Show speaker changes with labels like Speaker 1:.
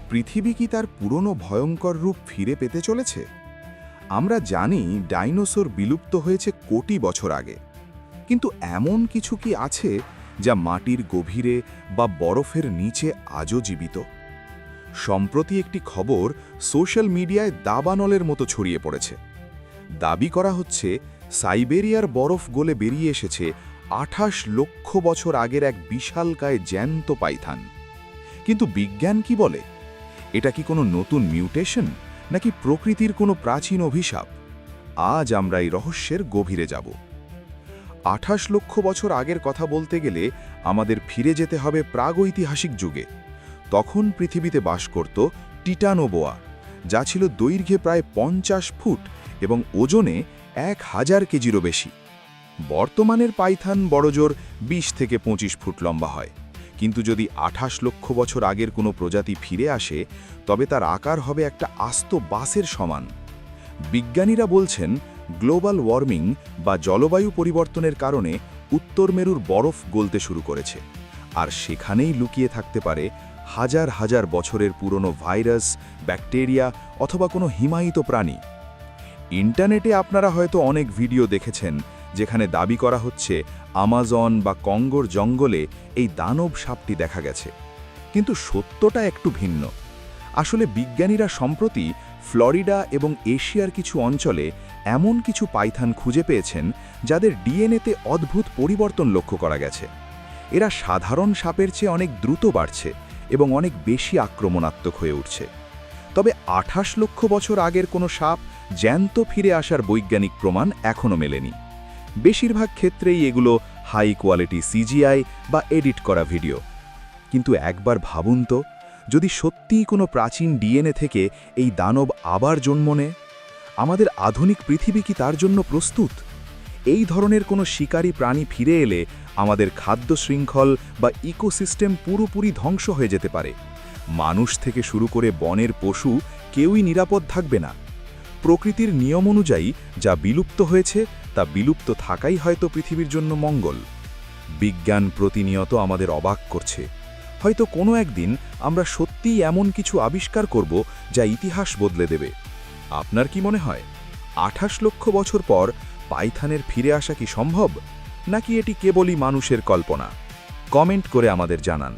Speaker 1: পৃথিবী কি তার পুরনো ভয়ঙ্কর রূপ ফিরে পেতে চলেছে? আমরা জানি ডাইনোসর বিলুপ্ত হয়েছে কোটি বছর আগে, কিন্তু এমন কিছু কি আছে যা মাটির গভীরে বা বরফের নিচে আজও জীবিত? সম্প্রতি একটি খবর সোশ্যাল মিডিয়ায় দাবানলের মতো ছড়িয়ে পড়েছে। দাবি করা হচ্ছে সাইবেরিয়ার বরফ গলে বেরিয়ে এসেছে ২৮ লক্ষ বছর আগের এক বিশালকায় জ্যান্ত পাইথন। কিন্তু বিজ্ঞান কি বলে? এটা কি কোনো নতুন মিউটেশন, নাকি প্রকৃতির কোনো প্রাচীন অভিশাপ? আজ আমরা এই রহস্যের গভীরে যাব। ২৮ লক্ষ বছর আগের কথা বলতে গেলে আমাদের ফিরে যেতে হবে প্রাগৈতিহাসিক যুগে। তখন পৃথিবীতে বাস করত টিটানোবোয়া, যা ছিল দৈর্ঘ্যে প্রায় ৫০ ফুট এবং ওজনে ১,০০০ কেজিরও বেশি। বর্তমানের পাইথন বড়জোর ২০ থেকে ২৫ ফুট লম্বা হয়, কিন্তু যদি ২৮ লক্ষ বছর আগের কোনো প্রজাতি ফিরে আসে, তবে তার আকার হবে একটা আস্ত বাসের সমান। বিজ্ঞানীরা বলছেন গ্লোবাল ওয়ার্মিং বা জলবায়ু পরিবর্তনের কারণে উত্তর মেরুর বরফ গলতে শুরু করেছে, আর সেখানেই লুকিয়ে থাকতে পারে হাজার হাজার বছরের পুরনো ভাইরাস, ব্যাকটেরিয়া অথবা কোনো হিমায়িত প্রাণী। ইন্টারনেটে আপনারা হয়তো অনেক ভিডিও দেখেছেন যেখানে দাবি করা হচ্ছে আমাজন বা কঙ্গোর জঙ্গলে এই দানব সাপটি দেখা গেছে, কিন্তু সত্যটা একটু ভিন্ন। আসলে বিজ্ঞানীরা সম্প্রতি ফ্লোরিডা এবং এশিয়ার কিছু অঞ্চলে এমন কিছু পাইথন খুঁজে পেয়েছেন যাদের ডিএনএতে অদ্ভুত পরিবর্তন লক্ষ্য করা গেছে। এরা সাধারণ সাপের চেয়ে অনেক দ্রুত বাড়ছে এবং অনেক বেশি আক্রমণাত্মক হয়ে উঠছে। তবে ২৮ লক্ষ বছর আগের কোনো সাপ জ্যান্ত ফিরে আসার বৈজ্ঞানিক প্রমাণ এখনও মেলেনি। বেশিরভাগ ক্ষেত্রেই এগুলো হাই কোয়ালিটি সিজিআই বা এডিট করা ভিডিও। কিন্তু একবার ভাবুন তো, যদি সত্যিই কোনো প্রাচীন ডিএনএ থেকে এই দানব আবার জন্ম নেয়, আমাদের আধুনিক পৃথিবী কি তার জন্য প্রস্তুত? এই ধরনের কোনো শিকারী প্রাণী ফিরে এলে আমাদের খাদ্য শৃঙ্খল বা ইকোসিস্টেম পুরোপুরি ধ্বংস হয়ে যেতে পারে। মানুষ থেকে শুরু করে বনের পশু কেউই নিরাপদ থাকবে না। প্রকৃতির নিয়ম অনুযায়ী যা বিলুপ্ত হয়েছে তা বিলুপ্ত থাকাই হয়তো পৃথিবীর জন্য মঙ্গল। বিজ্ঞান প্রতিনিয়ত আমাদের অবাক করছে। হয়তো কোনো একদিন আমরা সত্যিই এমন কিছু আবিষ্কার করব যা ইতিহাস বদলে দেবে। আপনার কি মনে হয় ২৮ লক্ষ বছর পর পাইথনের ফিরে আসা কি সম্ভব, নাকি এটি কেবলই মানুষের কল্পনা? কমেন্ট করে আমাদের জানান।